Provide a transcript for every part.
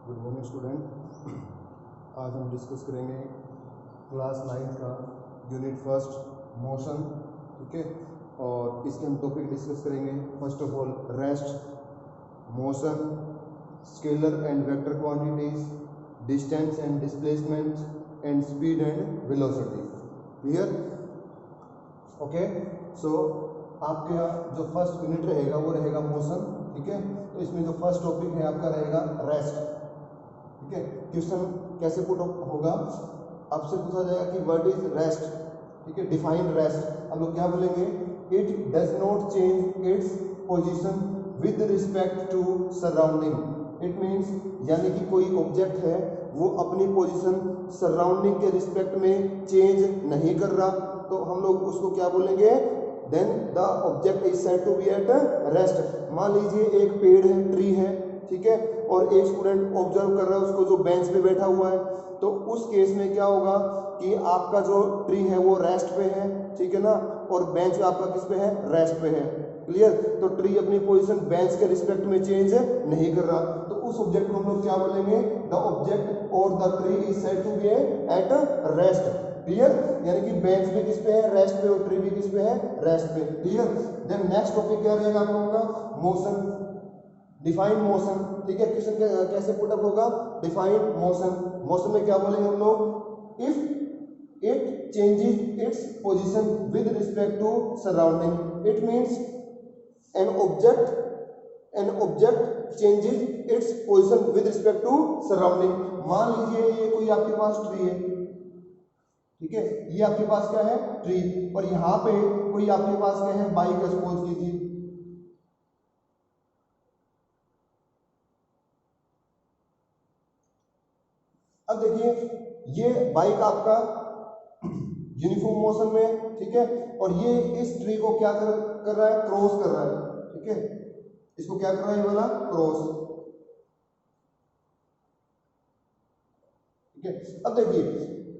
Good morning student. आज हम discuss करेंगे क्लास 9 का यूनिट फर्स्ट मोशन। ठीक है, और इसके हम टॉपिक डिस्कस करेंगे। First of all rest, motion, scalar and vector quantities, distance and displacement and speed and velocity. Clear? Okay, so आपका जो फर्स्ट यूनिट रहेगा वो रहेगा मोशन। ठीक है, तो इसमें जो फर्स्ट टॉपिक है आपका रहेगा रेस्ट। ठीक है, क्वेश्चन कैसे पुट होगा, आपसे पूछा जाएगा कि व्हाट इज रेस्ट। ठीक है, डिफाइन रेस्ट। अब लोग क्या बोलेंगे? It does not change its position with respect to surrounding. It means यानी कि कोई ऑब्जेक्ट है वो अपनी पोजीशन सराउंडिंग के रिस्पेक्ट में चेंज नहीं कर रहा, तो हम लोग उसको क्या बोलेंगे? Then the object is said to be at rest. मान लीजिए एक पेड़ है, ट्री है, ठीक है, और एक स्टूडेंट ऑब्जर्व कर रहा है उसको जो बेंच पे बैठा हुआ है, तो उस केस में क्या होगा कि आपका जो ट्री है वो रेस्ट पे है, ठीक है ना, और बेंच आपका किस पे है? रेस्ट पे है। क्लियर? तो ट्री अपनी पोजीशन बेंच के रिस्पेक्ट में चेंज नहीं कर रहा, तो उस ऑब्जेक्ट को हम लोग क्या बोलेंगे? द ऑब्जेक्ट और the tree is said to be at rest. Clear? यानी कि बेंच भी किस पे है? रेस्ट पे, और ट्री भी किस पे है? रेस्ट पे। क्लियर? देन नेक्स्ट टॉपिक क्या रहेगा आप लोगों का? Motion, define motion. ठीक है, क्वेश्चन कैसे पुट अप होगा? Define motion. मोशन में क्या बोलेंगे हम लोग? If it changes its position with respect to surrounding, it means an object changes its position with respect to surrounding. मान लीजिए ये कोई आपके पास ट्री है, ठीक है, ये आपके पास क्या है? ट्री, और यहां पे कोई आपके पास क्या है? बाइक है, सपोज कीजिए। अब देखिए ये बाइक आपका यूनिफॉर्म मोशन में, ठीक है, और ये इस ट्री को क्या कर रहा है? क्रॉस कर रहा है। ठीक है, इसको क्या कर रहा है? ये वाला क्रॉस। ठीक है, अब देखिए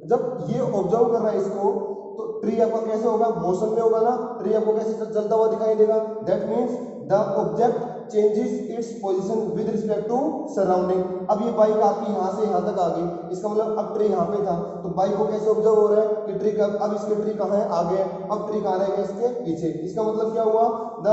जब ये ऑब्जर्व कर रहा है इसको, तो ट्री आपका कैसे होगा? मोशन में होगा ना। ट्री आपको कैसे चलता हुआ दिखाई देगा? That means the object changes its position with respect to surrounding. अब ये बाइक आपकी यहां से यहां तक आ गई, इसका मतलब अब ट्री यहां पे था, तो बाइक को कैसे ऑब्जर्व हो रहा है कि ट्री का, अब इसके ट्री कहां है? आगे है। अब ट्री कहां रहेगा? इसके पीछे। इसका मतलब क्या हुआ? द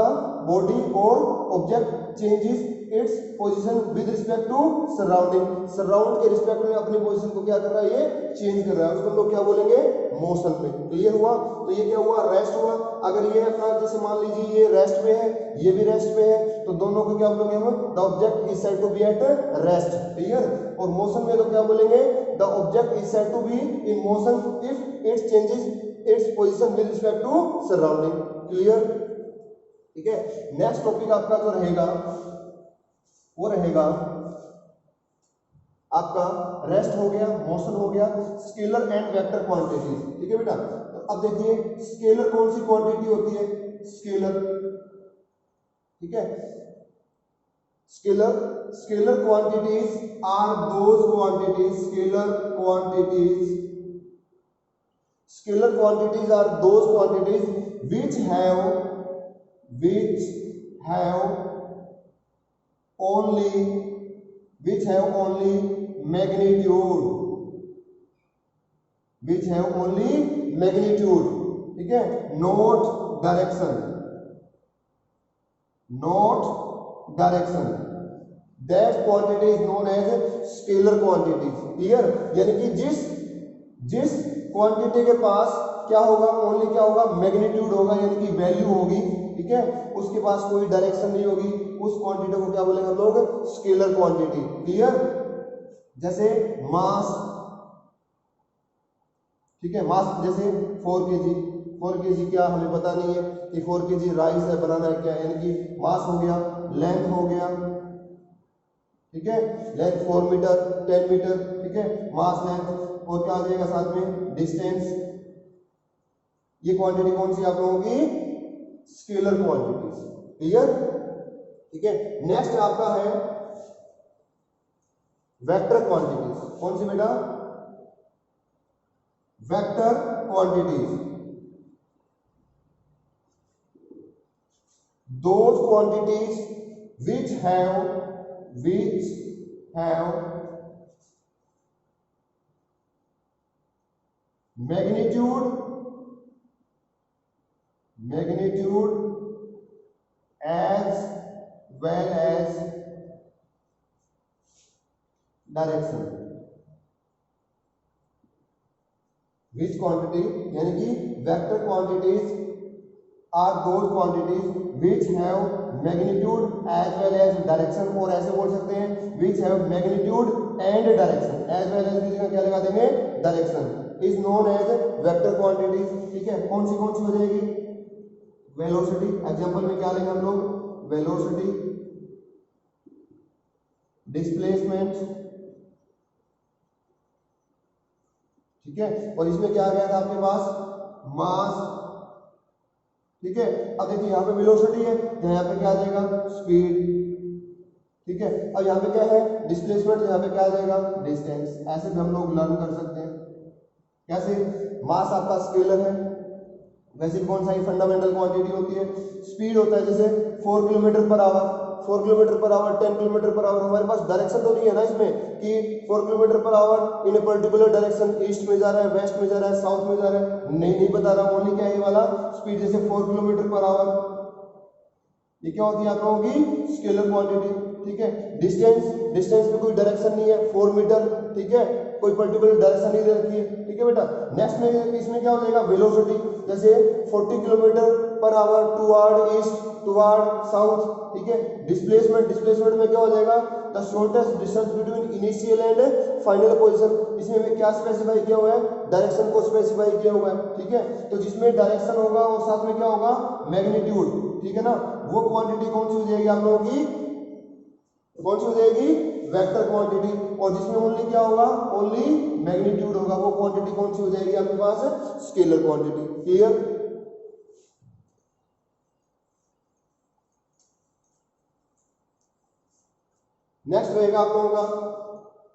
बॉडी और object changes its position with respect to surrounding. Surround के रिस्पेक्ट में अपनी पोजीशन को क्या कर रहा है? ये चेंज कर रहा है, उसको हम लोग क्या बोलेंगे? मोशन पे। क्लियर हुआ? तो ये क्या हुआ? रेस्ट हुआ। अगर ये अपना, जैसे मान लीजिए ये रेस्ट पे है, ये भी रेस्ट पे है, तो दोनों को क्या बोलेंगे हम? The object is said to be at rest. Clear? और मोशन में तो क्या बोलेंगे? The object is said to be in motion if it changes its position with respect to surrounding. Clear? ठीक है, नेक्स्ट टॉपिक आपका जो रहेगा वो रहेगा आपका रेस्ट हो गया, मोशन हो गया, स्केलर एंड वेक्टर क्वांटिटीज। ठीक है बेटा, तो अब देखिए स्केलर कौन सी क्वांटिटी होती है? स्केलर, ठीक है, scalar quantities are those quantities, scalar quantities are those quantities which have only magnitude, ठीक है, not direction, that quantity is known as scalar quantities. Clear? यानी कि जिस क्वांटिटी के पास क्या होगा? ओनली क्या होगा? मैग्नीट्यूड होगा, यानी कि वैल्यू होगी, ठीक है, उसके पास कोई डायरेक्शन नहीं होगी, उस क्वांटिटी को क्या बोलेंगे हम लोग? Scalar quantity. क्लियर? जैसे मास, ठीक है, मास जैसे 4 kg क्या हमें पता नहीं है कि 4 kg राइस है, बनाना है क्या, यानी कि मास हो गया। लेंथ हो गया, ठीक है, लेंथ 4 मीटर, 10 मीटर, ठीक है, मास लेंथ, और क्या आ जाएगा साथ में? डिस्टेंस। ये क्वांटिटी कौन सी आप लोगों की? Scalar quantities. क्लियर? ठीक है, नेक्स्ट आपका है वेक्टर क्वांटिटीज। कौन सी बेटा? Vector quantities. those quantities which have have magnitude as well as direction। which quantity यानी कि vector quantities are those quantities which have magnitude as well as direction, और ऐसे बोल सकते हैं which have magnitude and direction, as well as की जगह क्या लगा देंगे direction, is known as vector quantities। ठीक है, कौन सी हो जाएगी वेलोसिटी, एग्जांपल में क्या लेंगे हम लोग वेलोसिटी, डिस्प्लेसमेंट। ठीक है, और इसमें क्या आ गया था आपके पास मास। ठीक है, अब देखिए यहाँ पे वेलोसिटी है तो यहाँ पे क्या आ जाएगा स्पीड। ठीक है, अब यहाँ पे क्या है डिस्प्लेसमेंट, यहाँ पे क्या आ जाएगा डिस्टेंस। ऐसे भी हम लोग लर्न कर सकते हैं। कैसे, मास आपका स्केलर है, वैसे कौन सा फंडामेंटल क्वांटिटी होती है, स्पीड होता है जैसे 4 kilometre per hour, 4 kilometre per hour, 10 kilometre per hour. हमारे पास डायरेक्शन तो नहीं है ना इसमें कि 4 kilometre per hour in a particular direction, east में जा रहा है, वेस्ट में जा रहा है, साउथ में जा रहा है, नहीं बता रहा। ओनली क्या है ये वाला स्पीड, जैसे 4 किलोमीटर पर आवर, ये क्या होती है आप लोगों की स्केलर क्वांटिटी। ठीक है, डिस्टेंस में कोई डायरेक्शन नहीं है, 4 मीटर। ठीक है, कोई पर्टिकुलर डायरेक्शन नहीं दे रखी है। ठीक है बेटा, नेक्स्ट में इसमें क्या हो जाएगा वेलोसिटी, जैसे 40 kilometre per hour toward east, toward south. ठीक है, डिस्प्लेसमेंट में क्या हो जाएगा the shortest distance between initial and final position. इसमें में क्या स्पेसिफाई किया हुआ है, डायरेक्शन को स्पेसिफाई किया हुआ है। ठीक है, तो जिसमें डायरेक्शन होगा और साथ में क्या होगा मैग्नीट्यूड। ठीक है ना, वो क्वांटिटी कौन सी हो जाएगी आप लोगों की, कौन सी हो जाएगी वेक्टर क्वांटिटी। और जिसमें ओनली क्या होगा, ओनली मैग्नीट्यूड होगा, वो क्वांटिटी कौन सी हो जाएगी आपके पास स्केलर क्वांटिटी। क्लियर। नेक्स्ट रहेगा आप लोगों का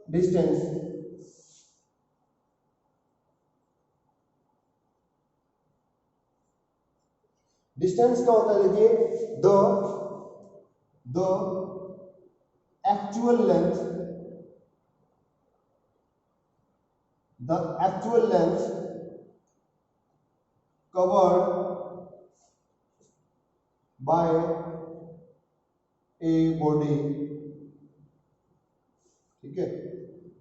डिस्टेंस। डिस्टेंस क्या होता है, देखिए the actual length covered by a body। ठीक है,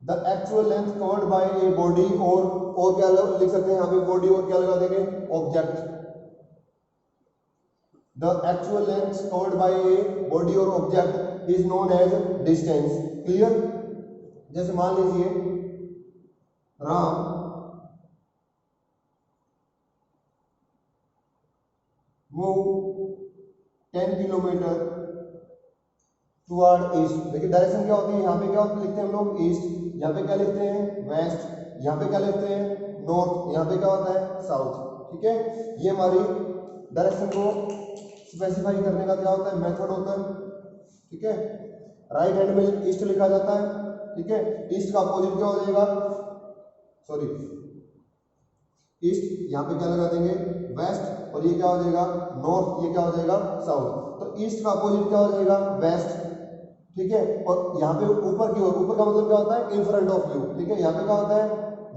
the actual length covered by a body, और क्या लिख सकते हैं यहाँ पे बॉडी, और क्या लगा देंगे object. The actual length covered by a body और object is known as distance. Clear. जैसे मान लीजिए Ram move 10 kilometre toward east. देखिए डायरेक्शन क्या होती है, यहाँ पे क्या लिखते हैं हम लोग ईस्ट, यहाँ पे क्या लिखते हैं वेस्ट, यहाँ पे क्या लिखते हैं नॉर्थ, यहाँ पे क्या होता है साउथ। ठीक है, ये हमारी डायरेक्शन को स्पेसिफाई करने का क्या होता है मेथड होता है। ठीक है, राइट हैंड में ईस्ट लिखा जाता है। ठीक है, ईस्ट का अपोजिट क्या हो जाएगा, सॉरी ईस्ट, यहाँ पे क्या लगा देंगे वेस्ट, और ये क्या हो जाएगा नॉर्थ, ये क्या हो जाएगा साउथ। तो ईस्ट का अपोजिट क्या हो जाएगा वेस्ट। ठीक है, और यहाँ पे ऊपर की ओर, ऊपर का मतलब क्या होता है इन फ्रंट ऑफ यू। ठीक है, यहाँ पे क्या होता है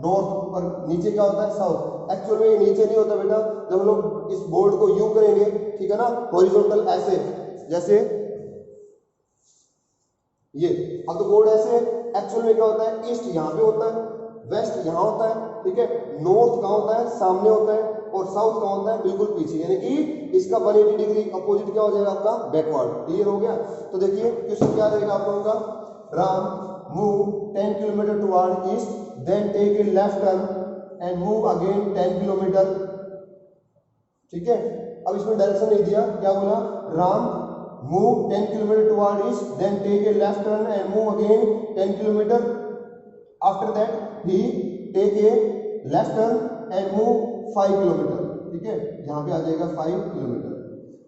नॉर्थ, और नीचे क्या होता है साउथ। एक्चुअल में ये नीचे नहीं होता बेटा, जब हम लोग इस बोर्ड को यूं करेंगे, ठीक है ना, हॉरिजॉन्टल ऐसे, जैसे ये, अब तो बोर्ड ऐसे, एक्चुअल में क्या होता है ईस्ट यहाँ पे होता है, वेस्ट यहाँ होता है। ठीक है, नॉर्थ कहाँ होता है सामने होता है, और साउथ कहाँ होता है बिल्कुल पीछे, यानी कि इसका 180 डिग्री अपोजिट क्या हो जाएगा आपका बैकवर्ड। क्लियर हो गया। तो देखिए क्वेश्चन क्या रहेगा आप लोगों का, Ram move 10 kilometre toward east, then take a left turn and move again 10 kilometre. ठीक है, अब इसमें डायरेक्शन नहीं दिया, क्या बोला Ram move 10 kilometre toward east, then take a left turn and move again 10 kilometre. After that he take a left turn and move 5 kilometre. ठीक है, यहाँ पे आ जाएगा 5 किलोमीटर।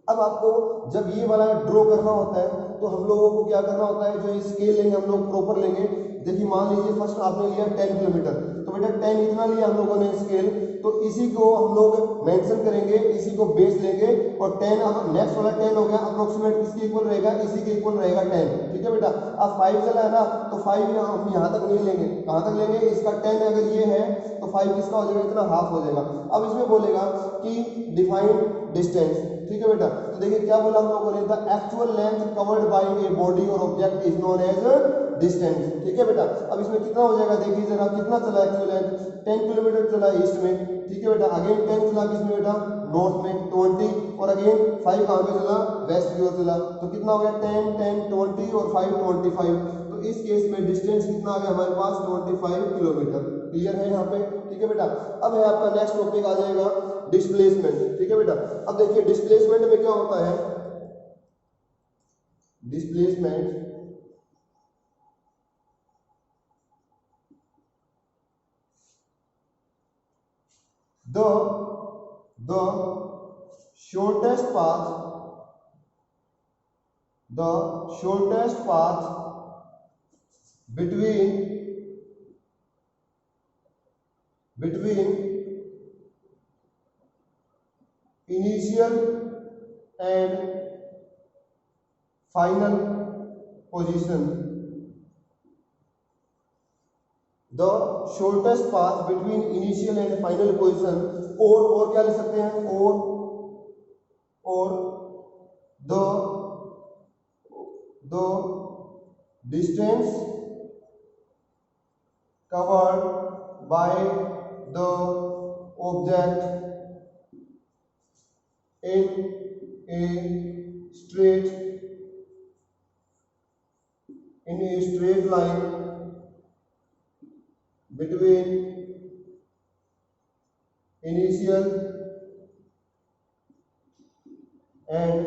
अब आपको जब ये वाला ड्रॉ करना होता है तो हम लोगों को क्या करना होता है, जो स्केल लेंगे हम लोग प्रॉपर लेंगे। देखिए मान लीजिए फर्स्ट आपने लिया 10 किलोमीटर, तो बेटा 10 इतना लिया हम लोगों ने स्केल, तो इसी को हम लोग मेंशन करेंगे, इसी को बेस लेंगे और 10, अब नेक्स्ट वाला 10 हो गया, अप्रोक्सीमेट किसके इक्वल रहेगा, इसी के इक्वल रहेगा 10, ठीक है बेटा। अब 5 चला है ना, तो 5 हम यहाँ तक नहीं लेंगे, कहाँ तक लेंगे, इसका 10 अगर ये है तो 5 किसका हो जाएगा, इतना हाफ हो जाएगा। अब इसमें बोलेगा कि डिफाइन डिस्टेंस, ठीक है बेटा। तो देखिए क्या बोला हम लोगों ने, the actual length covered by a body और object is known as distance, ठीक है बेटा। अब इसमें कितना हो जाएगा, देखिए जरा कितना चला एक्चुअल लेंथ, 10 किलोमीटर चला ईस्ट में, ठीक है बेटा। अगेन 10 चला किसमें बेटा, नॉर्थ में 20, और अगेन 5 कहाँ पे चला, वेस्ट की ओर चला, तो कितना हो गया 10 10 20 और 5 25। तो इस केस में डिस्टेंस कितना आ गया हमारे पास, 25 किलोमीटर। क्लियर है यहाँ पे, ठीक है बेटा। अब है आपका नेक्स्ट टॉपिक आ जाएगा डिस्प्लेसमेंट, ठीक है बेटा। अब देखिए डिस्प्लेसमेंट में क्या होता है, displacement the shortest path between initial and final position, the shortest path between initial and final position, और क्या लिख सकते हैं, और the distance covered by the object in a straight line between initial and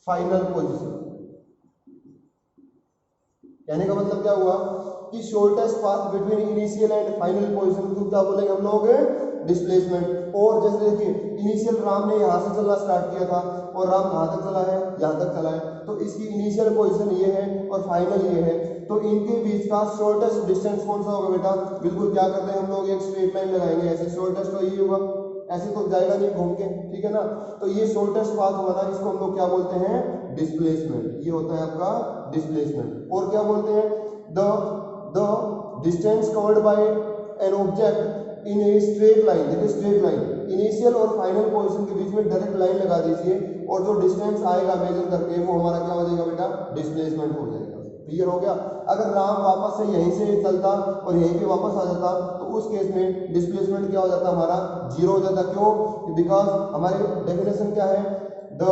final position. कहने का मतलब क्या हुआ कि shortest path between initial and final position को क्या बोलेंगे हम लोग, डिस्प्लेसमेंट। और जैसे देखिए इनिशियल राम ने यहाँ से चलना स्टार्ट किया था और राम कहाँ तक चला है, यहाँ तक चला है, तो इसकी इनिशियल पोजीशन ये है और फाइनल ये है, तो इनके बीच का शॉर्टेस्ट डिस्टेंस कौन सा होगा बेटा, बिल्कुल क्या करते हैं हम लोग, एक स्ट्रेट लाइन लगाएंगे, ऐसे शॉर्टेस्ट तो ये होगा, ऐसे तो जाएगा नहीं घूम के, ठीक है ना। तो ये शॉर्टेस्ट पाथ होगा ना, इसको हम लोग क्या बोलते हैं, डिस्प्लेसमेंट। ये होता है आपका डिस्प्लेसमेंट। और क्या बोलते हैं, the distance covered by an object in a straight line. देखिए स्ट्रेट लाइन, इनिशियल और फाइनल पोजीशन के बीच में डायरेक्ट लाइन लगा दीजिए और जो डिस्टेंस आएगा मेजर करके वो हमारा क्या हो जाएगा बेटा, डिस्प्लेसमेंट हो जाएगा। क्लियर हो गया। अगर राम वापस से यहीं से चलता और यहीं पे वापस आ जाता तो उस केस में डिस्प्लेसमेंट क्या हो जाता, हमारा जीरो हो जाता। क्यों, बिकॉज हमारी डेफिनेशन क्या है, the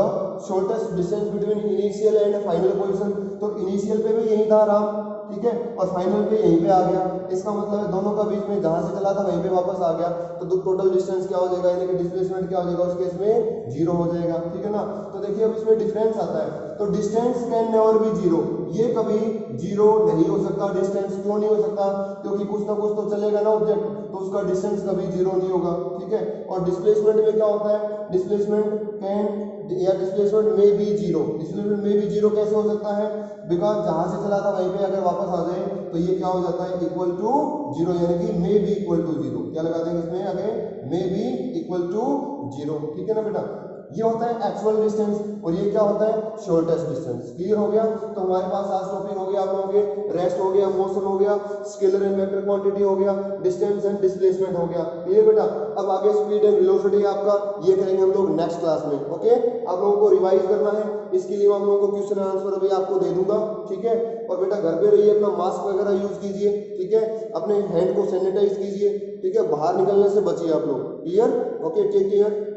shortest distance between initial and final position. तो इनिशियल पे भी यही था राम, ठीक है, और फाइनल पे यहीं पे आ गया। इसका मतलब है दोनों का बीच में जहां से चला था वहीं पे वापस आ गया, तो टोटल डिस्टेंस क्या हो जाएगा, यानी कि डिस्प्लेसमेंट क्या हो जाएगा, उस केस में जीरो हो जाएगा, ठीक है ना। तो देखिए अब इसमें डिफरेंस आता है, तो distance can never be zero, ये कभी जीरो नहीं हो सकता। डिस्टेंस क्यों नहीं हो सकता, क्योंकि कुछ ना कुछ तो चलेगा ना ऑब्जेक्ट, तो उसका डिस्टेंस कभी जीरो नहीं होगा, ठीक है। और डिस्प्लेसमेंट में क्या होता है, डिस्प्लेसमेंट कैन या डिस्प्लेसमेंट में भी जीरो, डिस्प्लेसमेंट में भी जीरो कैसे हो सकता है, बिकॉज जहां से चला था वहीं पे अगर वापस आ जाए तो ये क्या हो जाता है, इक्वल टू जीरो, यानी कि may be equal to zero. क्या लगा देंगे इसमें आगे, may be equal to zero, ठीक है ना बेटा। ये होता है एक्चुअल डिस्टेंस और ये क्या होता है, शॉर्टेस्ट डिस्टेंस। क्लियर हो गया। तो हमारे पास आज टॉपिक हो गया आप लोगों के, रेस्ट हो गया, मोशन हो गया, स्केलर एंड वेक्टर क्वांटिटी हो गया, डिस्टेंस एंड डिस्प्लेसमेंट हो गया। क्लियर बेटा। अब आगे स्पीड एंड वेलोसिटी आपका ये करेंगे हम लोग नेक्स्ट क्लास में। ओके, आप लोगों को रिवाइज करना है, इसके लिए हम लोगों को क्वेश्चन आंसर अभी आपको दे दूंगा, ठीक है। और बेटा घर पे रहिए, अपना मास्क वगैरह यूज कीजिए, ठीक है, अपने हैंड को सैनिटाइज कीजिए, ठीक है, बाहर निकलने से बचिए आप लोग। Clear, okay, take care.